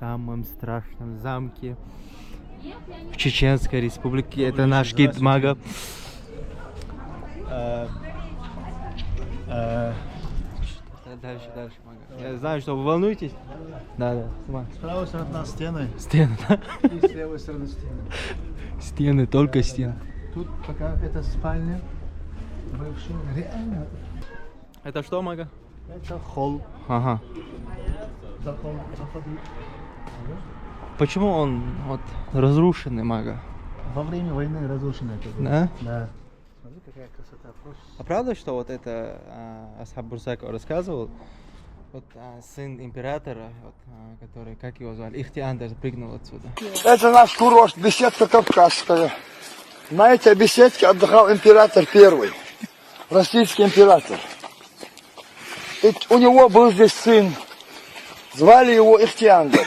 самом страшном замке в Чеченской Республике. Это наш гид Мага. Дальше, Мага. Я знаю, что вы волнуетесь. Да. С правой стороны от нас стены. Стены, да? И с левой стороны стены. Стены, только стены. Тут пока это спальня. Бывшая. Реально. Это что, Мага? Это холл. Ага. Заходи. Почему он вот разрушенный, Мага? Во время войны разрушено это было. Да? Да. Смотри, какая красота. Просто. А правда, что вот это Асхаб Бурсаков рассказывал? Вот сын императора, вот, который, как его звали, Ихтиандр, прыгнул отсюда. Это наш курорт, беседка Кавказская. На этой беседке отдыхал император первый, российский император. И у него был здесь сын, звали его Ихтиандр.